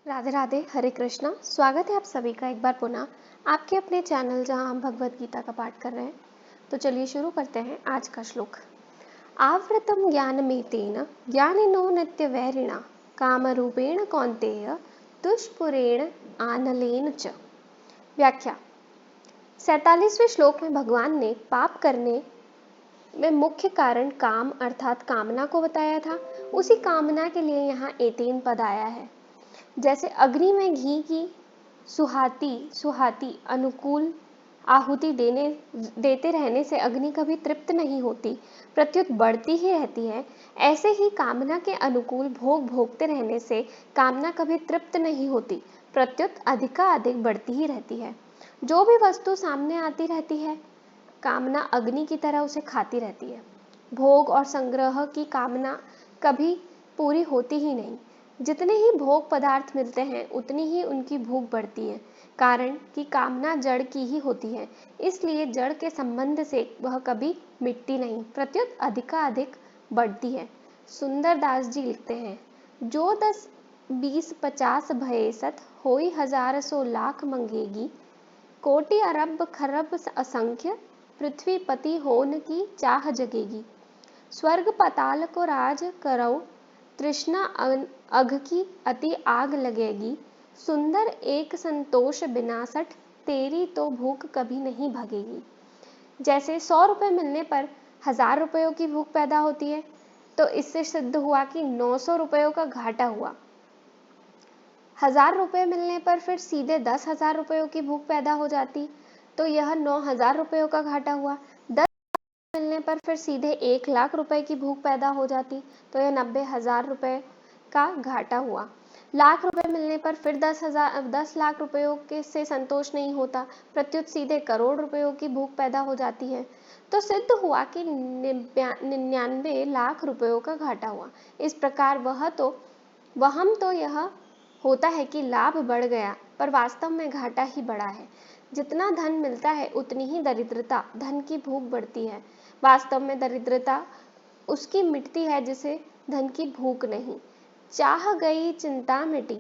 राधे राधे, हरे कृष्णा। स्वागत है आप सभी का एक बार पुनः आपके अपने चैनल जहां हम भगवत गीता का पाठ कर रहे हैं। तो चलिए शुरू करते हैं आज का श्लोक। आवृतम ज्ञानमेतेन ज्ञानिनो नित्य वैरिणा कामरूपेण कौन्तेय दुष्पुरेण आनलेन च। व्याख्या। 47वें श्लोक में भगवान ने पाप करने में मुख्य कारण काम अर्थात कामना को बताया था। उसी कामना के लिए यहाँ एतेन पद आया है। जैसे अग्नि में घी की सुहाती अनुकूल आहुति देते रहने से अग्नि कभी तृप्त नहीं होती, प्रत्युत बढ़ती ही रहती है। ऐसे ही कामना के अनुकूल भोग भोगते रहने से कामना कभी तृप्त नहीं होती, प्रत्युत अधिकाधिक बढ़ती ही रहती है। जो भी वस्तु सामने आती रहती है, कामना अग्नि की तरह उसे खाती रहती है। भोग और संग्रह की कामना कभी पूरी होती ही नहीं। जितने ही भोग पदार्थ मिलते हैं उतनी ही उनकी भूख बढ़ती है, कारण कि कामना जड़ की ही होती है। इसलिए जड़ के संबंध से वह कभी मिटती नहीं, प्रत्युत अधिकाधिक बढ़ती है। सुंदर दास जी लिखते हैं, जो 10 20 50 भये सत होई हजार सो लाख मंगेगी, कोटि अरब खरब असंख्य पृथ्वी पति होन की चाह जगेगी। स्वर्ग पाताल को राज करो, तृष्णा अघ की अति आग लगेगी। सुंदर एक संतोष बिनासठ, तेरी तो भूख कभी नहीं भगेगी। जैसे 100 रुपये मिलने पर 1000 रुपयों की भूख पैदा होती है, तो इससे सिद्ध हुआ कि 900 रुपयों का घाटा हुआ। 1000 रुपये मिलने पर फिर सीधे 10,000 रुपयों की भूख पैदा हो जाती, तो यह 9,000 रुपयों का घाटा हुआ। 10 मिलने पर फिर सीधे 1 लाख रुपए की भूख पैदा हो जाती, तो यह 90,000 रुपये का घाटा हुआ। लाख रुपए मिलने पर फिर 10 लाख रुपयों के से संतोष नहीं होता, प्रत्युत सीधे करोड़ रुपयों की भूख पैदा हो जाती है। तो सिद्ध हुआ कि 99 लाख रुपयों का घाटा हुआ। इस प्रकार वहम तो यह होता है कि लाभ बढ़ गया, पर वास्तव में घाटा ही बढ़ा है। जितना धन मिलता है उतनी ही दरिद्रता, धन की भूख बढ़ती है। वास्तव में दरिद्रता उसकी मिटती है जिसे धन की भूख नहीं। चाह गई चिंता मिटी,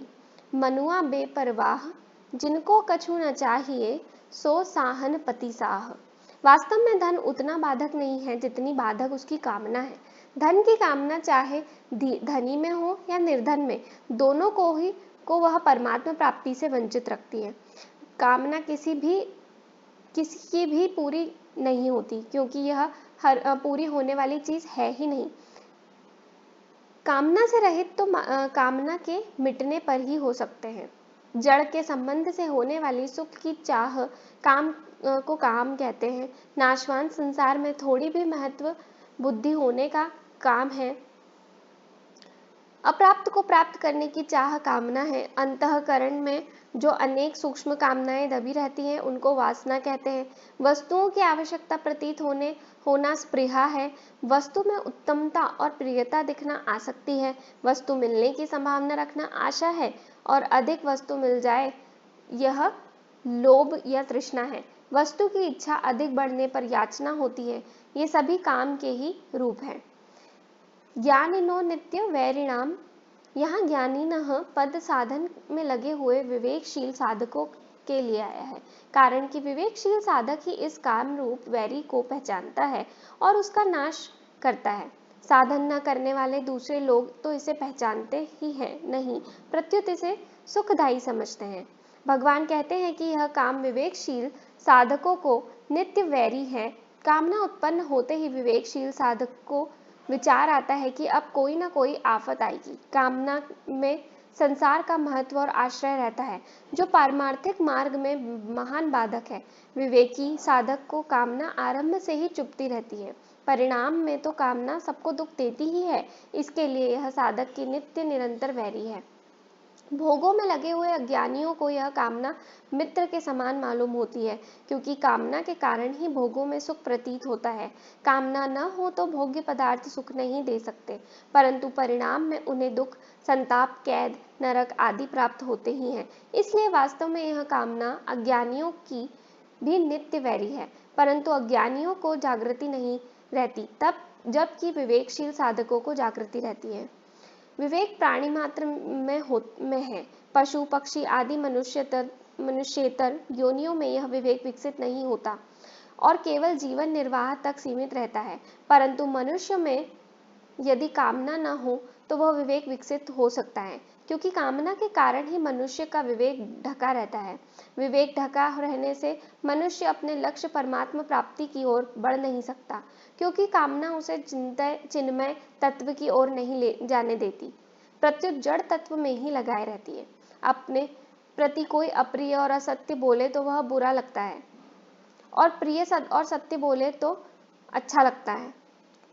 मनुआ बेपरवाह, जिनको कछु न चाहिए सो साहन पति साह। वास्तव में धन उतना बाधक नहीं है जितनी बाधक उसकी कामना है। धन की कामना चाहे धनी में हो या निर्धन में, दोनों को वह परमात्मा प्राप्ति से वंचित रखती है। कामना किसी की भी पूरी नहीं होती, क्योंकि यह पूरी होने वाली चीज है ही नहीं। कामना से रहित तो कामना के मिटने पर ही हो सकते हैं। जड़ के संबंध से होने वाली सुख की चाह काम को काम कहते हैं। नाशवान संसार में थोड़ी भी महत्व बुद्धि होने का काम है। अप्राप्त को प्राप्त करने की चाह कामना है। अंतःकरण में जो अनेक सूक्ष्म कामनाएं दबी रहती हैं उनको वासना कहते हैं। वस्तुओं की आवश्यकता प्रतीत होना स्पृहा है। वस्तु में उत्तमता और प्रियता दिखना आसक्ति है। वस्तु मिलने की संभावना रखना आशा है, और अधिक वस्तु मिल जाए यह लोभ या तृष्णा है। वस्तु की इच्छा अधिक बढ़ने पर याचना होती है। ये सभी काम के ही रूप हैं। ज्ञानिनो नित्य वैरिणाम, यहाँ ज्ञानिनः पद साधन में लगे हुए विवेकशील साधकों के लिए आया है, कारण कि विवेकशील साधक ही इस काम रूप वैरी को पहचानता है और उसका नाश करता है। साधन न करने वाले दूसरे लोग तो इसे पहचानते ही हैं नहीं, प्रत्युत इसे सुखदायी समझते हैं। भगवान कहते हैं कि यह काम विवेकशील साधकों को नित्य वैरी है। कामना उत्पन्न होते ही विवेकशील साधक को विचार आता है कि अब कोई ना कोई आफत आएगी। कामना में संसार का महत्व और आश्रय रहता है, जो पारमार्थिक मार्ग में महान बाधक है। विवेकी साधक को कामना आरंभ से ही चुभती रहती है, परिणाम में तो कामना सबको दुख देती ही है। इसके लिए यह साधक की नित्य निरंतर वैरी है। भोगों में लगे हुए अज्ञानियों को यह कामना मित्र के समान मालूम होती है, क्योंकि कामना के कारण ही भोगों में सुख प्रतीत होता है। कामना न हो तो भोग्य पदार्थ सुख नहीं दे सकते, परंतु परिणाम में उन्हें दुख, संताप, कैद, नरक आदि प्राप्त होते ही हैं। इसलिए वास्तव में यह कामना अज्ञानियों की भी नित्य वैरी है, परंतु अज्ञानियों को जागृति नहीं रहती, तब जबकि विवेकशील साधकों को जागृति रहती है। विवेक प्राणी मात्र में है। पशु पक्षी आदि मनुष्येतर योनियों में यह विवेक विकसित नहीं होता और केवल जीवन निर्वाह तक सीमित रहता है, परंतु मनुष्य में यदि कामना न हो तो वह विवेक विकसित हो सकता है, क्योंकि कामना के कारण ही मनुष्य का विवेक ढका रहता है। विवेक ढका रहने से मनुष्य अपने लक्ष्य परमात्मा प्राप्ति की ओर बढ़ नहीं सकता, क्योंकि कामना उसे चिन्मय तत्व की ओर नहीं ले जाने देती, प्रत्युत जड़ तत्व में ही लगाए रहती है। अपने प्रति कोई अप्रिय और असत्य बोले तो वह बुरा लगता है, और प्रिय और सत्य बोले तो अच्छा लगता है।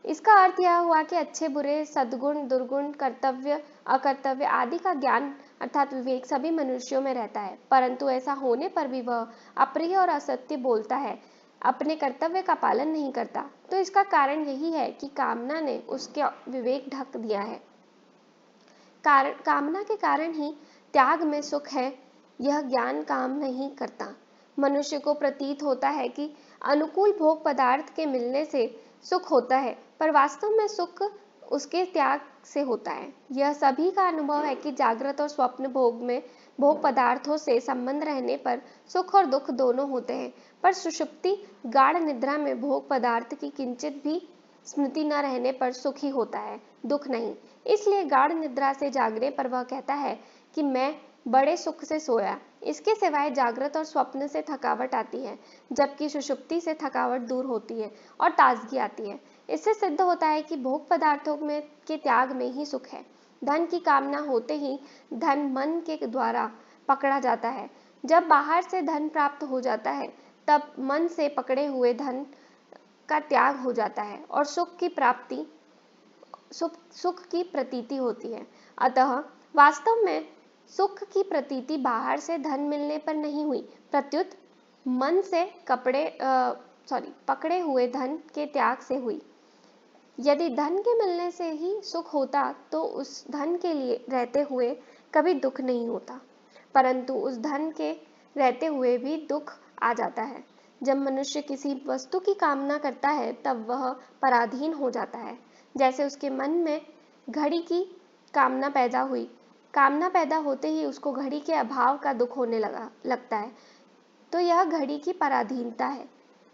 इसका अर्थ यह हुआ कि अच्छे बुरे, सद्गुण दुर्गुण, कर्तव्य अकर्तव्य आदि का ज्ञान अर्थात विवेक सभी मनुष्यों में रहता है, परंतु ऐसा होने पर भी वह अप्रिय और असत्य बोलता है, अपने कर्तव्य का पालन नहीं करता। तो इसका कारण यही है कि कामना ने उसके विवेक ढक दिया है। कामना के कारण ही त्याग में सुख है, यह ज्ञान काम नहीं करता। मनुष्य को प्रतीत होता है कि अनुकूल भोग पदार्थ के मिलने से सुख होता है, पर वास्तव में सुख उसके त्याग से होता है। यह सभी का अनुभव है कि जागृत और स्वप्न भोग पदार्थों से संबंध रहने पर सुख और दुख दोनों होते हैं, पर सुषुप्ति गाढ़ निद्रा में भोग पदार्थ की किंचित भी स्मृति न रहने पर सुख ही होता है, दुख नहीं। इसलिए गाढ़ निद्रा से जागने पर वह कहता है कि मैं बड़े सुख से सोया। इसके सिवाय जागृत और स्वप्न से थकावट आती है, जबकि सुषुप्ति से थकावट दूर होती है और ताजगी आती है। इससे सिद्ध होता है कि भोग पदार्थों में के त्याग में ही सुख है। धन की कामना होते ही धन मन के द्वारा पकड़ा जाता है। जब बाहर से धन प्राप्त हो जाता है, तब मन से पकड़े हुए धन का त्याग हो जाता है और सुख की प्रतीति होती है। अतः वास्तव में सुख की प्रतीति बाहर से धन मिलने पर नहीं हुई, प्रत्युत मन से पकड़े हुए धन के त्याग से हुई। यदि धन के मिलने से ही सुख होता तो उस धन के लिए रहते हुए कभी दुख नहीं होता, परंतु उस धन के रहते हुए भी दुख आ जाता है। जब मनुष्य किसी वस्तु की कामना करता है तब वह पराधीन हो जाता है। जैसे उसके मन में घड़ी की कामना पैदा हुई, कामना पैदा होते ही उसको घड़ी के अभाव का दुख होने लगता है, तो यह घड़ी की पराधीनता है।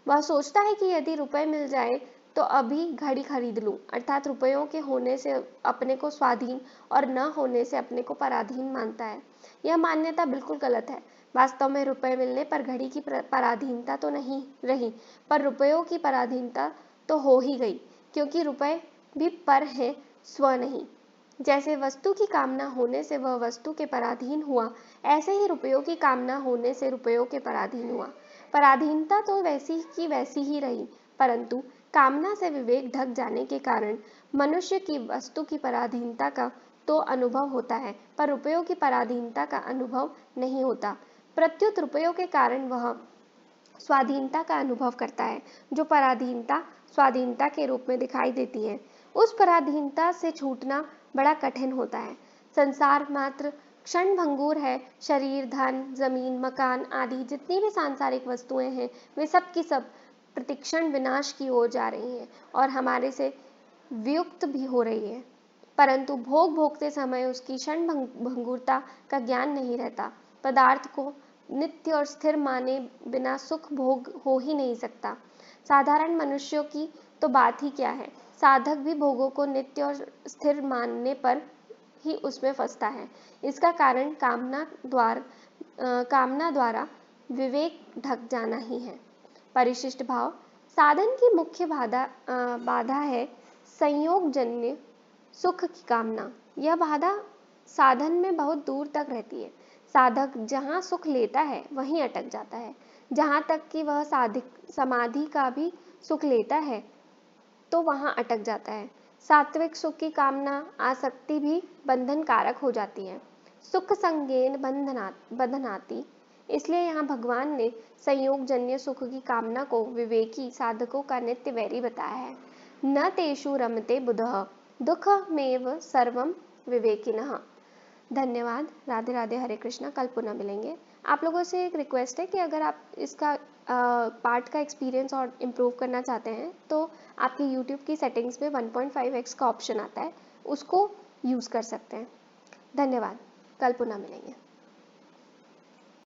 वह सोचता है कि यदि रुपए मिल जाए तो अभी घड़ी खरीद लूं, अर्थात रुपयों के होने से अपने को स्वाधीन और न होने से अपने को पराधीन मानता है। यह मान्यता बिल्कुल गलत है। वास्तव में रुपए मिलने पर घड़ी की पराधीनता तो नहीं रही, पर रुपयों की पराधीनता तो हो ही गई, क्योंकि रुपए भी पर है, स्व नहीं। जैसे वस्तु की कामना होने से वह वस्तु के पराधीन हुआ, ऐसे ही रुपयों की कामना होने से रुपयों के पराधीन हुआ। पराधीनता तो वैसी की वैसी ही रही, परंतु कामना से विवेक ढक जाने के कारण मनुष्य की वस्तु की पराधीनता का तो अनुभव होता है, पर रुपयों की पराधीनता का अनुभव नहीं होता। प्रत्युत रुपयों के कारण वह स्वाधीनता का अनुभव करता है, जो पराधीनता स्वाधीनता के रूप में दिखाई देती है। उस पराधीनता से छूटना बड़ा कठिन होता है। संसार मात्र क्षण भंगुर है। शरीर, धन, जमीन, मकान आदि जितनी भी सांसारिक वस्तुएं हैं, वे सब की सब प्रतिक्षण विनाश की ओर जा रही हैं और हमारे से वियुक्त भी हो रही है, परंतु भोग भोगते समय उसकी क्षण भंगुरता का ज्ञान नहीं रहता। पदार्थ को नित्य और स्थिर माने बिना सुख भोग हो ही नहीं सकता। साधारण मनुष्यों की तो बात ही क्या है, साधक भी भोगों को नित्य और स्थिर मानने पर ही उसमें फंसता है। इसका कारण कामना द्वारा विवेक ढक जाना ही है। परिशिष्ट भाव साधन की मुख्य बाधा है संयोगजन्य सुख की कामना। यह बाधा साधन में बहुत दूर तक रहती है। साधक जहाँ सुख लेता है वहीं अटक जाता है। जहाँ तक कि वह समाधि का भी सुख लेता है तो वहाँ अटक जाता है। सात्विक सुख की कामना आसक्ति भी बंधन कारक हो जाती है। सुख संगेन बंधनाती। इसलिए यहाँ भगवान ने संयोगजन्य सुख की कामना को विवेकी साधकों का नित्य वैरी बताया है। न तेषु रमते बुधः दुःखमेव सर्वं विवेकिनः। धन्यवाद। राधे राधे, हरे कृष्णा। कल पुनः मिलेंगे। आप लोगों से एक रिक्वेस्ट है कि अगर आप इसका पार्ट का एक्सपीरियंस और इम्प्रूव करना चाहते हैं तो आपकी यूट्यूब की सेटिंग्स में 1.5x का ऑप्शन आता है, उसको यूज़ कर सकते हैं। धन्यवाद। कल पुनः मिलेंगे।